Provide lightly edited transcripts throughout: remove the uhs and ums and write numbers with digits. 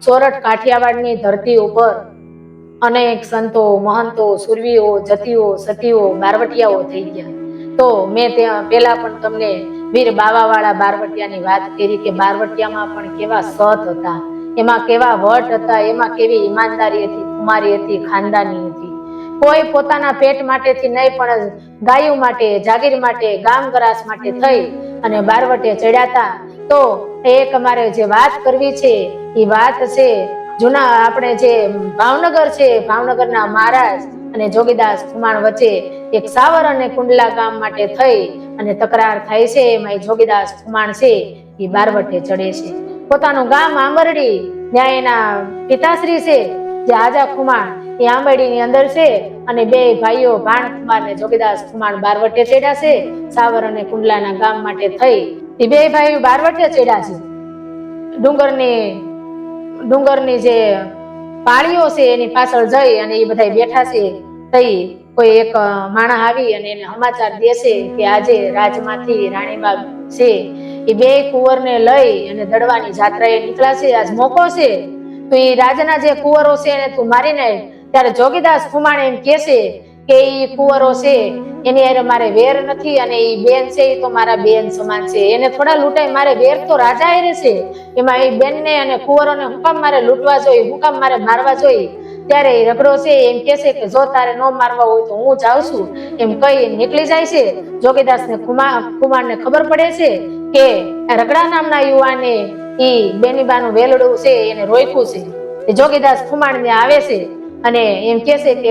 સોરઠ કાઠિયાવાડની ધરતી ઉપર અનેક સંતો, મહંતો, સુરવીઓ, જતીઓ, સતીઓ, બારવટિયાઓ થઈ ગયા. તો મેં ત્યાં પેલા પણ તમને વીર બાવાવાળા બારવટિયાની વાત કરી કે બારવટિયામાં પણ કેવા સત હતા, એમાં કેવા વટ હતા, એમાં કેવી ઈમાનદારી હતી, કુમારી હતી, ખાનદાની હતી. કોઈ પોતાના પેટ માટેથી નહીં પણ ગાયો માટે, જાગીર માટે, ગામ ગરાસ માટે થઈ અને બારવટે ચડ્યાતા. તો એક અમારે જે વાત કરવી છે એ વાત છે જૂના આપણે જે ભાવનગર છે, ભાવનગરના મહારાજ અને જોગીદાસ ખુમાણ વચ્ચે એક સાવર અને કુંડલા ગામ માટે થઈ અને તકરાર થાય છે. એમાં જોગીદાસ ખુમાણ છે એ બારવટે ચડે છે. પોતાનું ગામ આંબરડી, ત્યાં એના પિતાશ્રી છે જે આજા ખુમાણ એ આંબરડી ની અંદર છે અને બે ભાઈઓ ભાણ કુમાર ને જોગીદાસ ખુમાણ બારવટે ચડ્યા છે સાવર અને કુંડલાના ગામ માટે થઈ. એ બે ભાઈઓ બારવટે ચડ્યા છે. ડુંગરની જે પાળીઓ છે એની પાછળ જઈ અને એ બધા બેઠા છે. તઈ કોઈ એક માણસ આવી અને એને સમાચાર દેશે કે આજે રાજમાંથી રાણીબા છે એ બે કુંવરને લઈ અને દડવાની જાત્રાએ નીકળ્યા છે, આજ મોકો છે. તો એ રાજના જે કુંવરો છે એને તું મારી નાખ. ત્યારે જોગીદાસ ખુમાણ એમ કેશે કે એ કુંવરો છે એની હારે મારે વેર નથી અને એ બેન છે એ તો મારા બેન સમાન છે, એને થોડા લૂંટાય, મારે વેર તો રાજા હારે છે. એમાં એ બેનને અને કુંવરોને હું કામ મારે લૂંટવા જોઈએ, હું કામ મારે મારવા જોઈએ? ત્યારે એ રગડો છે એમ કેશે કે જો તારે ન મારવા હોય તો હું જાઉં છું એમ કહી નીકળી જાય છે. જોગીદાસ ને ખુમાણ ને ખબર પડે છે કે રગડા નામના યુવાને ઈ બેનીબાનું વેલડું છે એને રોક્યું છે. જોગીદાસ ખુમાણ ને આવે છે અને એમ કેશે કે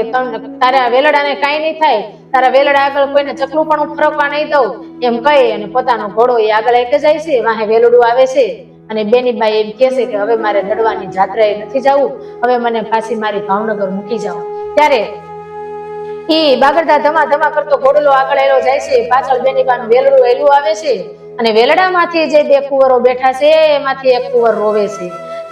તારા વેલડાને કાંઈ નહીં થાય, તારા વેલડા આગળ કોઈને ચકલું પણ ફરકવા નહીં દઉં એમ કહી અને પોતાનો ઘોડો એ આગળ એક જાય છે. વાહે વેલડું આવે છે અને બેનીબાઈ એમ કેશે કે હવે મારે દડવાની જાત્રાએ નથી જવું, હવે મને પાછી મારી ભાવનગર મૂકી જાઓ. ત્યારે ઈ બાગડતા ધમા ધમા કરતો ઘોડલો આગળ એલો જાય છે, પાછળ બેનીબાનું વેલડું એલું આવે છે અને વેલડામાંથી જે બે કુંવરો બેઠા છે એમાંથી એક કુંવર રોવે છે.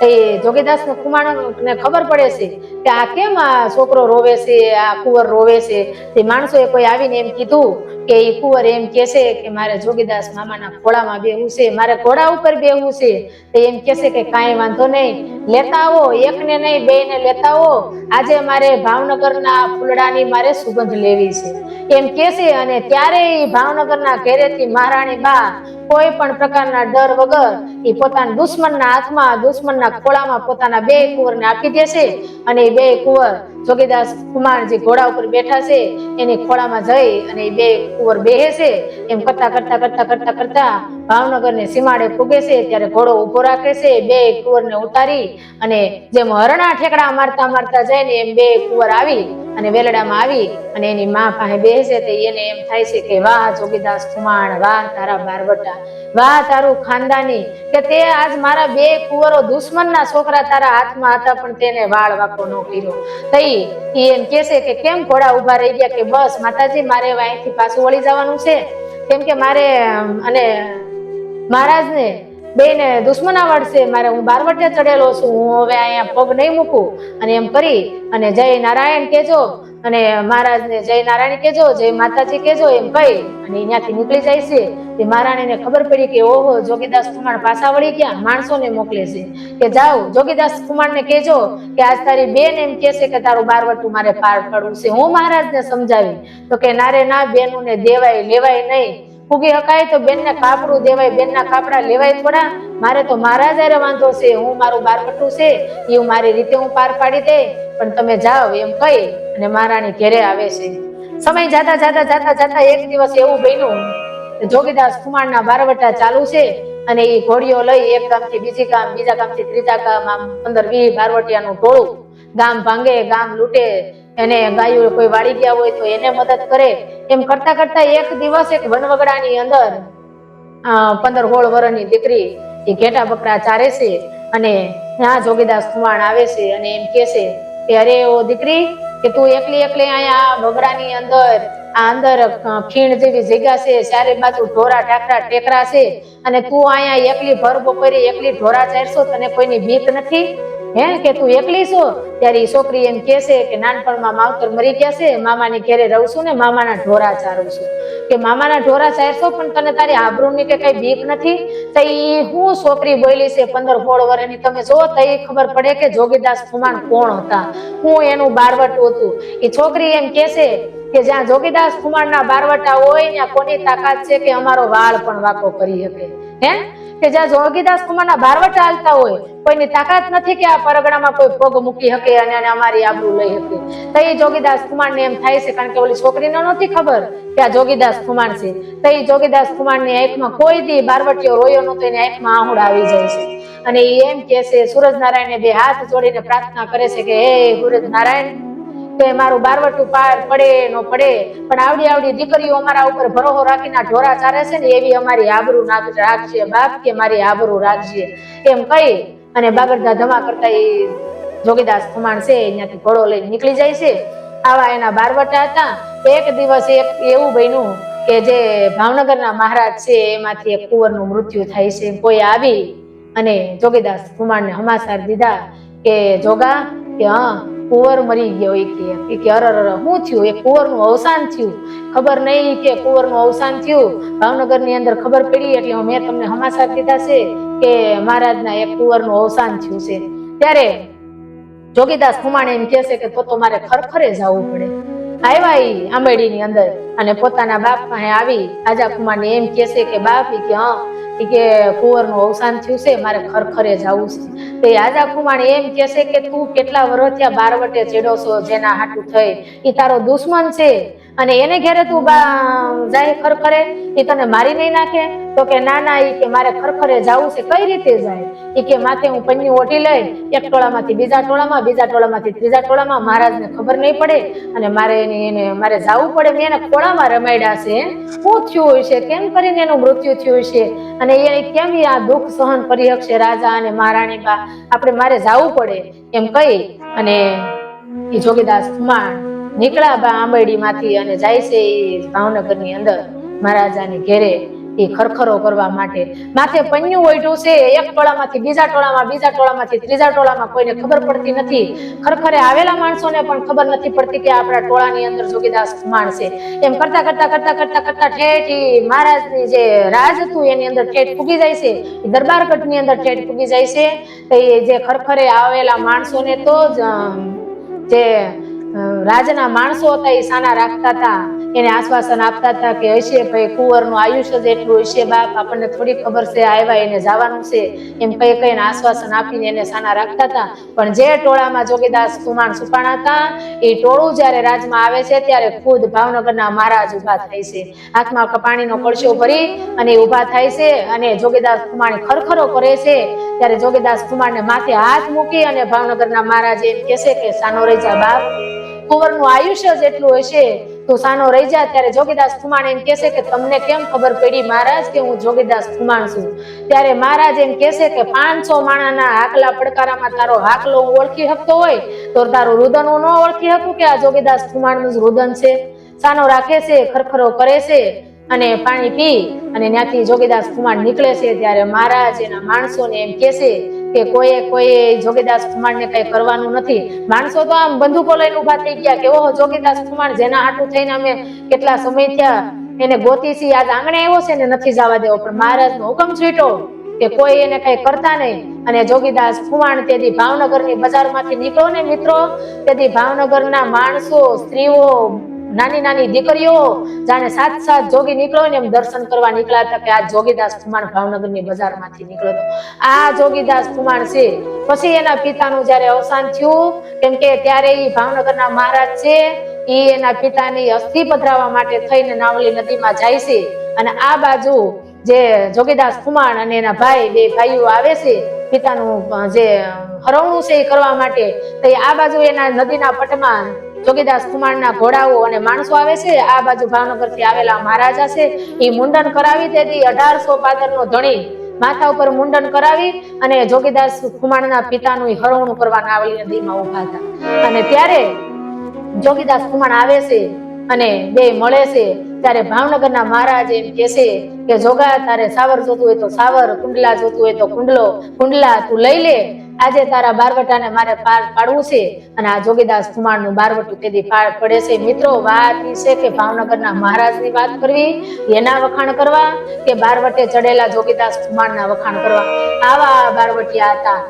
એ જોગીદાસ ને ખુમાણ ને ખબર પડે છે કે આ કેમ આ છોકરો રોવે છે, આ કુંવર રોવે છે. તે માણસોએ કોઈ આવીને એમ કીધું કે એ કુંવર એમ કેશે કે મારે જોગીદાસ મામાના ખોળામાં બેહવું છે, મારે ઘોડા ઉપર બેહવું છે. એમ કેશે કે કાંઈ વાંધો નહીં, લેતા આવો, એકને નહીં બેયને લેતા આવો, આજે મારે ભાવનગરના ફૂલડાની મારે સુગંધ લેવી છે એમ કેશે. અને ત્યારે એ ભાવનગરના ઘેરેથી મહારાણી બા કોઈ પણ પ્રકારના ડર વગર એ પોતાના દુશ્મનના હાથમાં, દુશ્મનના ખોળામાં પોતાના બે કુંવરને આપી દેશે અને એ બે કુંવર જોગીદાસ ખુમાણ જે ઘોડા ઉપર બેઠા છે એની ખોળામાં જઈ અને એ બે કુંવર બેહે છે. એમ કરતા કરતા કરતા કરતા કરતા ભાવનગરની સીમાડે પૂગે છે. ત્યારે ઘોડો ઉભો રાખે છે, બે કુંવરને ઉતારી અને જેમ હરણા ઠેકડા મારતા મારતા જાય ને એમ બે કુંવર આવી અને વેલડામાં આવી અને એની માં પાસે બેસે. તે એને એમ થાય છે કે વાહ જોગીદાસ ખુમાણ, વાહ તારા બારવટા, વાહ તારું ખાનદાની, કે તે આજ મારા બે કુંવરો દુશ્મનના છોકરા તારા હાથમાં હતા પણ તેને વાળ વાકો ન કર્યો. તઈ એમ કેશે કે કેમ ઘોડા ઉભા રહી ગયા? કે બસ માતાજી મારે અહીંથી પાછું વળી જવાનું છે, કેમ કે મારે અને મહારાજને બેને દુશ્મનાવટ છે, મારે હું બારવટે ચડેલો છું, હું હવે અહીંયા પગ નહીં મૂકું. અને એમ કરી અને જય નારાયણ કેજો અને મહારાજને જય નારાયણ કેજો, જય માતાજી કેજો એમ કહી અને અહીંયાથી નીકળી જાય છે. તે મહારાણીને ખબર પડી કે ઓહો જોગીદાસ ખુમાણ પાછા વળી ગયા, માણસોને મોકલે છે કે જાઓ જોગીદાસ ખુમાણને કેજો કે આજ તારી બેન એમ કેશે કે તારું બારવટું મારે પાર પાડવું છે, હું મહારાજને સમજાવી. તો કે નારે ના, બેનુંને દેવાય લેવાય નહીં, ફૂગી હકાય તો બેનને કાપડું દેવાય, બેનના કાપડા લેવાય થોડા, મારે તો મહારાજ હારે વાંધો છે, હું મારું બારવટું છે એ હું મારી રીતે હું પાર પાડી દે, પણ તમે જાઓ એમ કહી અને મહારાણી ઘેરે આવે છે. સમય જાતા જાતા જાતા જાતા એક દિવસ એવું બન્યું, જોગીદાસ ખુમાણના બારવટા ચાલુ છે અને એ ઘોડીઓ લઈ એક ગામથી બીજી ગામ, બીજા ગામથી ત્રીજા ગામ, આમ 15-20 બારવટિયાનું ટોળું ગામ ભાંગે, ગામ લૂંટે, એને ગાયો કોઈ વાળી ગયા હોય તો એને મદદ કરે. એમ કરતા કરતા એક દિવસ એક વનવગડાની અંદર 15-16 વર્ષની દીકરી એ ઘેટા બકરા ચારે છે અને ત્યાં જોગીદાસ ખુમાણ આવે છે અને એમ કે છે કે અરે ઓ દીકરી, કે તું એકલી એકલી અહીંયા વગડાની અંદર ખીણ જેવી જગ્યા છે, ચારે બાજુ ઢોરા ઢાકરા ટેકરા છે અને તું અહીંયા એકલી ભર બપોરે એકલી ઢોરા ચારશો, તને કોઈની બીક નથી હે? કે તું એકલી છો? ત્યારે એ છોકરી એમ કે છે કે નાનપણમાં માવતર મરી ગયા છે, મામાની ઘેરે રહું છું ને મામાના ઢોરા ચારું છું. કે મામાના ઢોરા ચારસો પણ તને તારી આબરૂની કે કઈ બીક નથી? તો ઈ હું છોકરી બોલી છે 15-16 વર્ષની, તમે જો તો એ ખબર પડે કે જોગીદાસ ખુમાણ કોણ હતા, હું એનું બારવટું હતું. એ છોકરી એમ કેશે કે જ્યાં જોગીદાસ ખુમાણના બારવટા હોય ત્યાં કોની તાકાત છે કે અમારો વાળ પણ વાકો કરી શકે? હે, કે જ્યાં જોગીદાસ ખુમાણના બારવટા હાલતા હોય કોઈની તાકાત નથી કે આ પરગણામાં કોઈ પગ મૂકી શકે અને અમારી આબરૂ લઈ શકે. તો એ જોગીદાસ ખુમાણને એમ થાય છે, કારણ કે ઓલી છોકરીને નહોતી ખબર કે આ જોગીદાસ ખુમાણ છે. તો એ જોગીદાસ ખુમાણની આંખમાં કોઈ દી બારવટીયો રોયો નહોતો, એની આંખમાં આહુડા આવી જાય છે અને એ એમ કે છે, સૂરજનારાયણને બે હાથ જોડીને પ્રાર્થના કરે છે કે હે સૂરજનારાયણ, તો મારું બારવટું પાર પડે ન પડે પણ આવડી આવડી દીકરીઓ અમારા ઉપર ભરોસો રાખીને ઢોરા ચારે છે ને એવી અમારી આબરૂ રાખજે બાપ, કે મારી આબરૂ રાખજે. એમ કહી અને બાગડધા ધમા કરતા એ જોગીદાસ ખુમાણ છે અહીંયાથી ઘોડો લઈને નીકળી જાય છે. આવા એના બારવટા હતા. એક દિવસ એક એવું બન્યું કે જે ભાવનગરના મહારાજ છે એમાંથી એક કુંવરનું મૃત્યુ થાય છે. કોઈ આવી અને જોગીદાસ ખુમાણને સમાચાર દીધા કે જોગા, કે હા કુંવર મરી ગયો. એ કે અરર શું થયું? એ કુંવરનું અવસાન થયું. ખબર નહીં કે કુંવરનું અવસાન થયું. ભાવનગરની અંદર ખબર પડી એટલે મેં તમને સમાચાર દીધા છે કે મહારાજના એક કુંવરનું અવસાન થયું છે. ત્યારે જોગીદાસ ખુમાણ એમ કહે છે કે તો મારે ખરખરે જવું પડે. આવ્યા ઈ આંબેડીની અંદર અને પોતાના બાપ પાસે આવી આજા ખુમાણને એમ કહે છે કે બાપ, કે હા કે કુંવરનું અવસાન થયું છે, મારે ખરખરે જવું છે. તો આજા ખુમાણ એમ કહે છે કે તું કેટલા વર્ષ થયા બારવટે ચેડો છો, જેના હાટું થઈ એ તારો દુશ્મન છે અને એને ઘેરે તું જાય ખરખરે, એ તને મારી નહીં નાખે? તો કે ના ના, ઈ કે મારે ખરખરે જવું છે. કઈ રીતે જાય? ઈ કે માથે હું પન્યું ઓઢી લઈ એક ટોળામાંથી બીજા ટોળામાં, બીજા ટોળામાંથી ત્રીજા ટોળામાં, મહારાજને ખબર નહીં પડે અને મારે જવું પડે. મેં એને ખોળામાં રમાડ્યા છે, શું થયું હશે, કેમ કરીને એનું મૃત્યુ થયું હશે અને એ કેમ આ દુઃખ સહન કરી શકશે રાજા અને મહારાણી બા, મારે જવું પડે. એમ કહી અને એ જોગીદાસ ખુમાણ નીકળ્યા આંબેડી માંથી અને જાય છે ભાવનગરની અંદર મહારાજાની ઘેરે એ ખરખરો કરવા માટે. માથે પન્યું ઓઢ્યું છે, એક ટોળામાંથી બીજા ટોળામાં, બીજા ટોળામાંથી ત્રીજા ટોળામાં, કોઈને ખબર પડતી નથી. ખરખરે આવેલા માણસોને પણ ખબર નથી પડતી કે આપણા ટોળાની અંદર જોગીદાસ ખુમાણ છે. એમ કરતા કરતા કરતા કરતા કરતા ઠેઠ મહારાજની જે રાજ હતું એની અંદર ઠેઠ પૂગી જાય છે, દરબારગઢની અંદર ઠેઠ પૂગી જાય છે. તો એ જે ખરખરે આવેલા માણસોને તો જે રાજના માણસો હતા એ સાના રાખતા હતા, એને આશ્વાસન આપતા હતા કે હશે ભાઈ કુંવરનું આયુષ્ય જેટલું હશે બાપ, આપણને થોડી ખબર છે, આવ્યા એને જવાનું છે, એમ કઈ કઈને આશ્વાસન આપીને એને સાના રાખતા હતા. પણ જે ટોળામાં જોગીદાસ ખુમાણ સુપાણા હતા એ ટોળું જયારે રાજમાં આવે છે ત્યારે ખુદ ભાવનગરના મહારાજ ઉભા થાય છે, હાથમાં પાણીનો કળશો ભરી અને ઉભા થાય છે અને જોગીદાસ ખુમાણ ખરખરો કરે છે. ત્યારે જોગીદાસ ખુમાણને માથે હાથ મૂકી અને ભાવનગરના મહારાજ એમ કહેશે કે સાનો રહી જા બાપ, કુંવરનું આયુષ્ય જેટલું હશે તું સાનો રહી જા. ત્યારે જોગીદાસ ખુમાણ એમ કહેશે કે તમને કેમ ખબર પડી મહારાજ કે હું જોગીદાસ ખુમાણ છું? ત્યારે મહારાજ એમ કહેશે કે 500 માણાના હાકલા પડકારામાં તારો હાકલો હું ઓળખી શકતો હોય તો તારું રુદન હું ન ઓળખી શકું કે આ જોગીદાસ ખુમાણનું જ રુદન છે? સાનો રાખે છે, ખરખરો કરે છે અને પાણી પી અને ત્યાંથી જોગીદાસ ખુમાણ નીકળે છે. ત્યારે મહારાજ એના માણસોને એમ કહેશે કે કોઈ જોગીદાસ ખુમાણને કઈ કરવાનું નથી. માણસો તો આમ બંદૂકો લઈને ઉભા થઈ ગયા કે ઓહો જોગીદાસ ખુમાણ જેના હાટું થઈને અમે કેટલા સમય થયા એને ગોતી છે, આજ આંગણે આવ્યો છે ને નથી જવા દેવો. પણ મહારાજનો હુકમ છૂટ્યો કે કોઈ એને કઈ કરતા નહીં. અને જોગીદાસ ખુમાણ તેથી ભાવનગરની બજારમાંથી નીકળો ને મિત્રો, તેથી ભાવનગરના માણસો, સ્ત્રીઓ, નાની નાની દીકરીઓ જાણે સાત જોગી નીકળો ને એમ દર્શન કરવા નીકળ્યા હતા કે આ જોગીદાસ ખુમાણ ભાવનગરની બજારમાંથી નીકળ્યો હતો. આ જોગીદાસ ખુમાણ છે. પછી એના પિતાનું જયારે અવસાન થયું, કેમ કે ત્યારે એ ભાવનગરના મહારાજ છે એ એના પિતાની અસ્થિ પધરાવવા માટે થઈને નાવલી નદીમાં જાય છે અને આ બાજુ જે જોગીદાસ ખુમાણ અને એના ભાઈ, બે ભાઈઓ આવે છે પિતાનું જે હરવણું છે એ કરવા માટે. તો આ બાજુ એના નદીના પટમાં જોગીદાસ ખુમાણના ઘોડાઓ અને માણસો આવે છે, આ બાજુ ભાવનગરથી આવેલા મહારાજા છે એ મુંડન કરાવી તેથી 1800 પાદરનો ધણી માથા ઉપર મુંડન કરાવી અને જોગીદાસ ખુમાણના પિતાનું હરવણું કરવા નાવલી નદીમાં ઉભા હતા. અને ત્યારે જોગીદાસ ખુમાણ આવે છે અને બે મળે છે. ત્યારે ભાવનગરના મહારાજ એમ કહેશે કે જોગા તારે સાવર જોતું હોય તો સાવર, કુંડલા જોતું હોય તો કુંડલા તું લઈ લે. આજે તારા બારવટાને મારે પાર પાડવું છે અને આ જોગીદાસ ખુમાણનું બારવટું તેથી પાર પડે છે. મિત્રો વાત એ છે કે ભાવનગરના મહારાજની વાત કરવી, એના વખાણ કરવા કે બારવટે ચડેલા જોગીદાસ ખુમાણના વખાણ કરવા. આવા બારવટિયા હતા.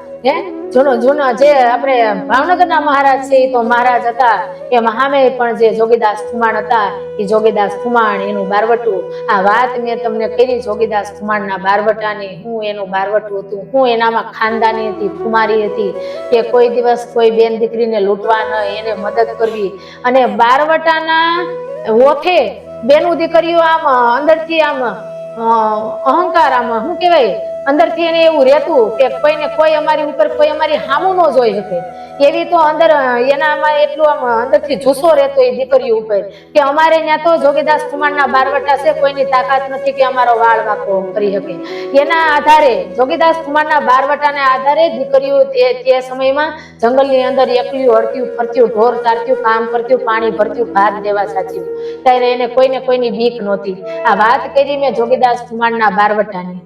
જૂનો જે આપણે ભાવનગરના મહારાજ છે એ તો મહારાજ હતા, એ સામે પણ જે જોગીદાસ ખુમાણ હતા એ જોગીદાસ ખુમાણ એનું બારવટું. આ વાત મેં તમને કરી જોગીદાસ ખુમાણના બારવટાની, હું એનું બારવટું હતું, હું એનામાં ખાનદાની હતી, કુમારી હતી કે કોઈ દિવસ કોઈ બેન દીકરીને લૂંટવા ન, એને મદદ કરવી. અને બારવટાના ઓઠે બેનું દીકરીઓ આમ અંદરથી આમ અહંકાર, આમ શું કહેવાય, અંદરથી એને એવું રહેતું કે કોઈને કોઈ અમારી ઉપર કોઈ અમારી હામું ન જોઈ શકે, એવી તો અંદર એનામાં એટલું આમ અંદરથી જુસ્સો રહેતો એ દીકરીઓ ઉપર કે અમારે ત્યાં તો જોગીદાસ ખુમાણના બારવટા છે, કોઈની તાકાત નથી કે અમારો વાળ વાંકો કરી શકે. એના આધારે જોગીદાસ ખુમાણના બારવટાના આધારે દીકરીઓ તે સમયમાં જંગલની અંદર એકલી હરતી ફરતી, ઢોર ચારતી, કામ કરતી, પાણી ભરતી, ભાત દેવા સાચી, ત્યારે એને કોઈને કોઈની બીક નહોતી. આ વાત કરી મેં જોગીદાસ ખુમાણના બારવટાની.